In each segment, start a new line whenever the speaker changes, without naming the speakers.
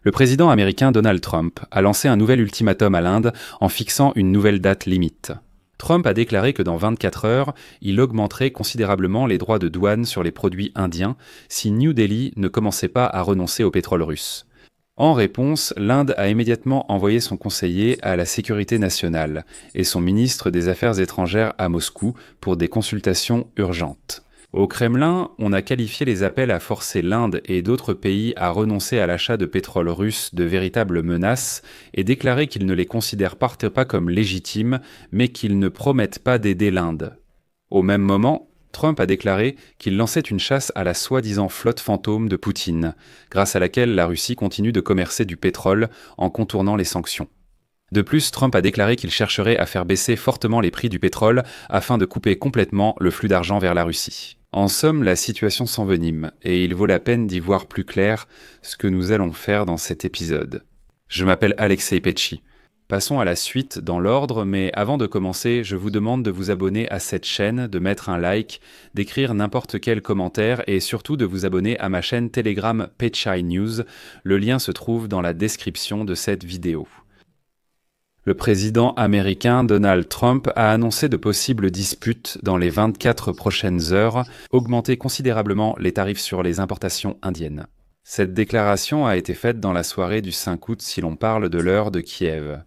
Le président américain Donald Trump a lancé un nouvel ultimatum à l'Inde en fixant une nouvelle date limite. Trump a déclaré que dans 24 heures, il augmenterait considérablement les droits de douane sur les produits indiens si New Delhi ne commençait pas à renoncer au pétrole russe. En réponse, l'Inde a immédiatement envoyé son conseiller à la sécurité nationale et son ministre des Affaires étrangères à Moscou pour des consultations urgentes. Au Kremlin, on a qualifié les appels à forcer l'Inde et d'autres pays à renoncer à l'achat de pétrole russe de véritables menaces et déclaré qu'ils ne les considèrent pas comme légitimes, mais qu'ils ne promettent pas d'aider l'Inde. Au même moment, Trump a déclaré qu'il lançait une chasse à la soi-disant flotte fantôme de Poutine, grâce à laquelle la Russie continue de commercer du pétrole en contournant les sanctions. De plus, Trump a déclaré qu'il chercherait à faire baisser fortement les prix du pétrole afin de couper complètement le flux d'argent vers la Russie. En somme, la situation s'envenime, et il vaut la peine d'y voir plus clair ce que nous allons faire dans cet épisode. Je m'appelle Alexei Pecci. Passons à la suite dans l'ordre, mais avant de commencer, je vous demande de vous abonner à cette chaîne, de mettre un like, d'écrire n'importe quel commentaire et surtout de vous abonner à ma chaîne Telegram Pecci News. Le lien se trouve dans la description de cette vidéo. Le président américain Donald Trump a annoncé de possibles disputes dans les 24 prochaines heures, augmenter considérablement les tarifs sur les importations indiennes. Cette déclaration a été faite dans la soirée du 5 août si l'on parle de l'heure de Kiev.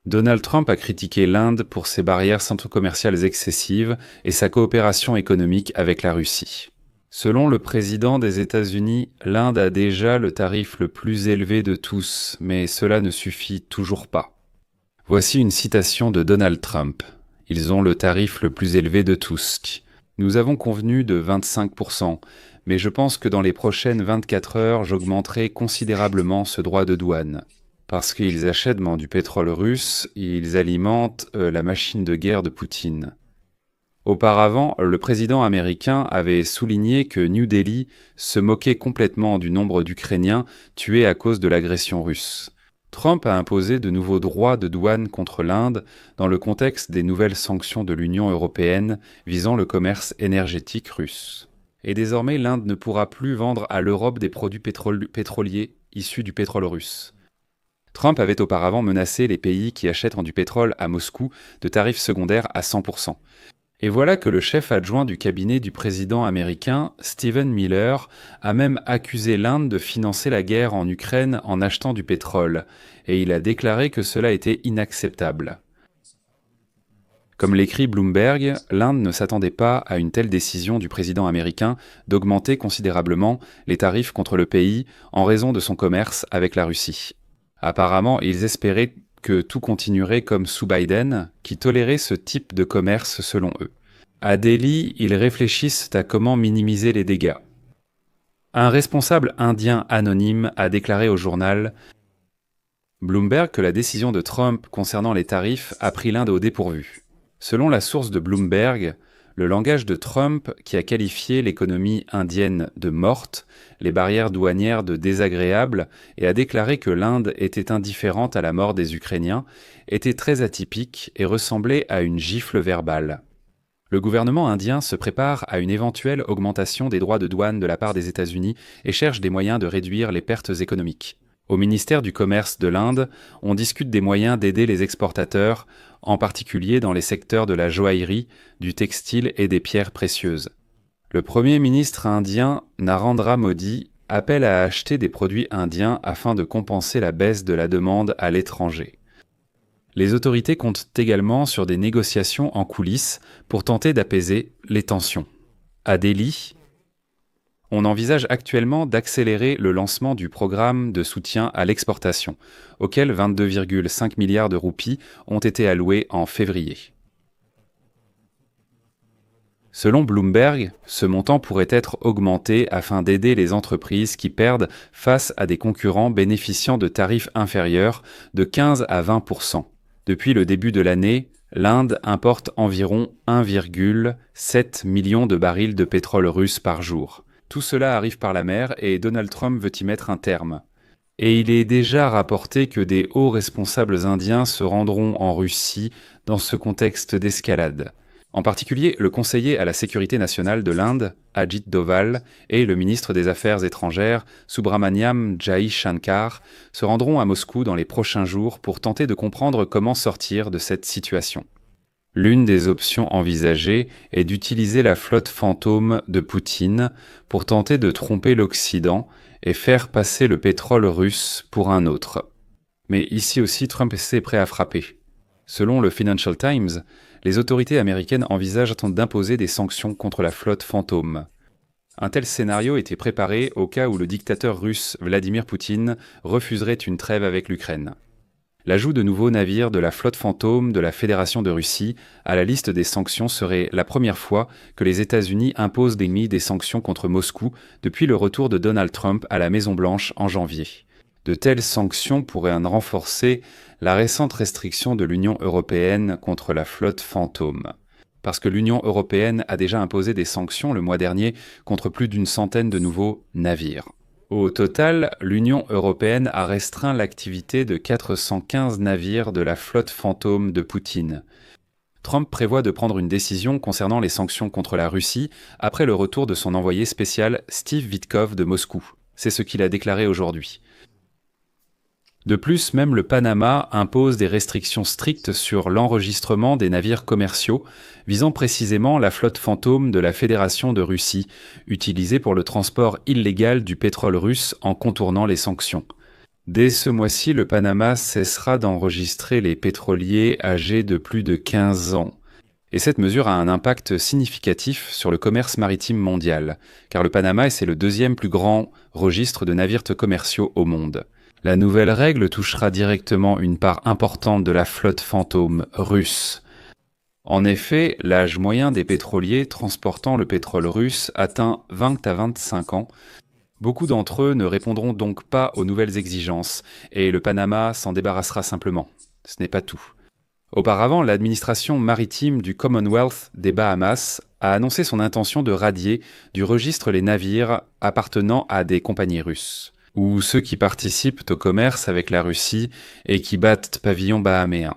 Donald Trump a critiqué l'Inde pour ses barrières commerciales excessives et sa coopération économique avec la Russie. Selon le président des États-Unis, l'Inde a déjà le tarif le plus élevé de tous, mais cela ne suffit toujours pas. Voici une citation de Donald Trump. « Ils ont le tarif le plus élevé de tous. Nous avons convenu de 25%, mais je pense que dans les prochaines 24 heures, j'augmenterai considérablement ce droit de douane. Parce qu'ils achètent du pétrole russe, ils alimentent la machine de guerre de Poutine. » Auparavant, le président américain avait souligné que New Delhi se moquait complètement du nombre d'Ukrainiens tués à cause de l'agression russe. Trump a imposé de nouveaux droits de douane contre l'Inde dans le contexte des nouvelles sanctions de l'Union européenne visant le commerce énergétique russe. Et désormais, l'Inde ne pourra plus vendre à l'Europe des produits pétroliers issus du pétrole russe. Trump avait auparavant menacé les pays qui achètent du pétrole à Moscou de tarifs secondaires à 100%. Et voilà que le chef adjoint du cabinet du président américain, Stephen Miller, a même accusé l'Inde de financer la guerre en Ukraine en achetant du pétrole, et il a déclaré que cela était inacceptable. Comme l'écrit Bloomberg, l'Inde ne s'attendait pas à une telle décision du président américain d'augmenter considérablement les tarifs contre le pays en raison de son commerce avec la Russie. Apparemment, ils espéraient que tout continuerait comme sous Biden, qui tolérait ce type de commerce selon eux. À Delhi, ils réfléchissent à comment minimiser les dégâts. Un responsable indien anonyme a déclaré au journal Bloomberg que la décision de Trump concernant les tarifs a pris l'Inde au dépourvu. Selon la source de Bloomberg, le langage de Trump, qui a qualifié l'économie indienne de morte, les barrières douanières de désagréables et a déclaré que l'Inde était indifférente à la mort des Ukrainiens, était très atypique et ressemblait à une gifle verbale. Le gouvernement indien se prépare à une éventuelle augmentation des droits de douane de la part des États-Unis et cherche des moyens de réduire les pertes économiques. Au ministère du Commerce de l'Inde, on discute des moyens d'aider les exportateurs, en particulier dans les secteurs de la joaillerie, du textile et des pierres précieuses. Le Premier ministre indien Narendra Modi appelle à acheter des produits indiens afin de compenser la baisse de la demande à l'étranger. Les autorités comptent également sur des négociations en coulisses pour tenter d'apaiser les tensions. À Delhi, on envisage actuellement d'accélérer le lancement du programme de soutien à l'exportation, auquel 22,5 milliards de roupies ont été alloués en février. Selon Bloomberg, ce montant pourrait être augmenté afin d'aider les entreprises qui perdent face à des concurrents bénéficiant de tarifs inférieurs de 15 à 20%. Depuis le début de l'année, l'Inde importe environ 1,7 million de barils de pétrole russe par jour. Tout cela arrive par la mer et Donald Trump veut y mettre un terme. Et il est déjà rapporté que des hauts responsables indiens se rendront en Russie dans ce contexte d'escalade. En particulier, le conseiller à la sécurité nationale de l'Inde, Ajit Doval, et le ministre des Affaires étrangères, Subramaniam Jaishankar, se rendront à Moscou dans les prochains jours pour tenter de comprendre comment sortir de cette situation. L'une des options envisagées est d'utiliser la flotte fantôme de Poutine pour tenter de tromper l'Occident et faire passer le pétrole russe pour un autre. Mais ici aussi, Trump est prêt à frapper. Selon le Financial Times, les autorités américaines envisagent d'imposer des sanctions contre la flotte fantôme. Un tel scénario était préparé au cas où le dictateur russe Vladimir Poutine refuserait une trêve avec l'Ukraine. L'ajout de nouveaux navires de la flotte fantôme de la Fédération de Russie à la liste des sanctions serait la première fois que les États-Unis imposent des sanctions contre Moscou depuis le retour de Donald Trump à la Maison-Blanche en janvier. De telles sanctions pourraient renforcer la récente restriction de l'Union européenne contre la flotte fantôme. Parce que l'Union européenne a déjà imposé des sanctions le mois dernier contre plus d'une centaine de nouveaux navires. Au total, l'Union européenne a restreint l'activité de 415 navires de la flotte fantôme de Poutine. Trump prévoit de prendre une décision concernant les sanctions contre la Russie après le retour de son envoyé spécial Steve Witkoff de Moscou. C'est ce qu'il a déclaré aujourd'hui. De plus, même le Panama impose des restrictions strictes sur l'enregistrement des navires commerciaux, visant précisément la flotte fantôme de la Fédération de Russie, utilisée pour le transport illégal du pétrole russe en contournant les sanctions. Dès ce mois-ci, le Panama cessera d'enregistrer les pétroliers âgés de plus de 15 ans. Et cette mesure a un impact significatif sur le commerce maritime mondial, car le Panama c'est le deuxième plus grand registre de navires commerciaux au monde. La nouvelle règle touchera directement une part importante de la flotte fantôme russe. En effet, l'âge moyen des pétroliers transportant le pétrole russe atteint 20 à 25 ans. Beaucoup d'entre eux ne répondront donc pas aux nouvelles exigences, et le Panama s'en débarrassera simplement. Ce n'est pas tout. Auparavant, l'administration maritime du Commonwealth des Bahamas a annoncé son intention de radier du registre les navires appartenant à des compagnies russes, ou ceux qui participent au commerce avec la Russie et qui battent pavillon bahaméen.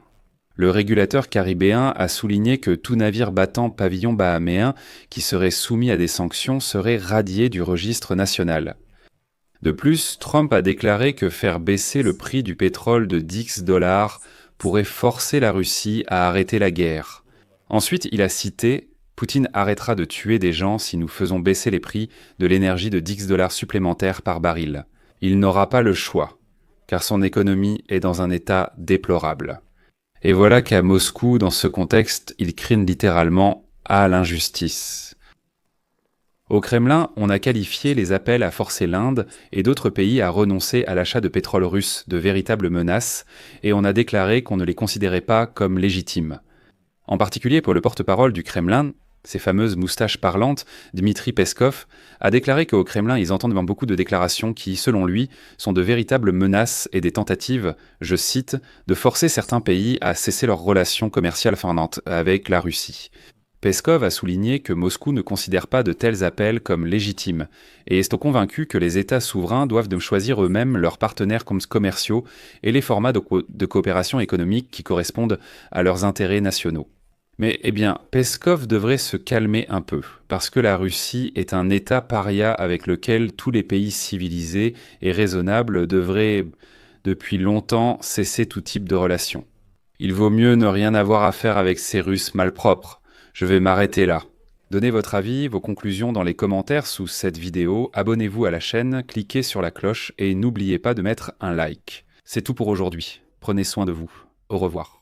Le régulateur caribéen a souligné que tout navire battant pavillon bahaméen qui serait soumis à des sanctions serait radié du registre national. De plus, Trump a déclaré que faire baisser le prix du pétrole de $10 pourrait forcer la Russie à arrêter la guerre. Ensuite, il a cité « Poutine arrêtera de tuer des gens si nous faisons baisser les prix de l'énergie de $10 supplémentaires par baril. Il n'aura pas le choix, car son économie est dans un état déplorable. » Et voilà qu'à Moscou, dans ce contexte, il crie littéralement à l'injustice. Au Kremlin, on a qualifié les appels à forcer l'Inde et d'autres pays à renoncer à l'achat de pétrole russe de véritables menaces, et on a déclaré qu'on ne les considérait pas comme légitimes. En particulier pour le porte-parole du Kremlin, ces fameuses moustaches parlantes, Dmitri Peskov, a déclaré qu'au Kremlin, ils entendent beaucoup de déclarations qui, selon lui, sont de véritables menaces et des tentatives, je cite, de forcer certains pays à cesser leurs relations commerciales avec la Russie. Peskov a souligné que Moscou ne considère pas de tels appels comme légitimes et est convaincu que les États souverains doivent choisir eux-mêmes leurs partenaires commerciaux et les formats de coopération économique qui correspondent à leurs intérêts nationaux. Mais Peskov devrait se calmer un peu, parce que la Russie est un État paria avec lequel tous les pays civilisés et raisonnables devraient, depuis longtemps, cesser tout type de relation. Il vaut mieux ne rien avoir à faire avec ces Russes malpropres. Je vais m'arrêter là. Donnez votre avis, vos conclusions dans les commentaires sous cette vidéo, abonnez-vous à la chaîne, cliquez sur la cloche et n'oubliez pas de mettre un like. C'est tout pour aujourd'hui. Prenez soin de vous. Au revoir.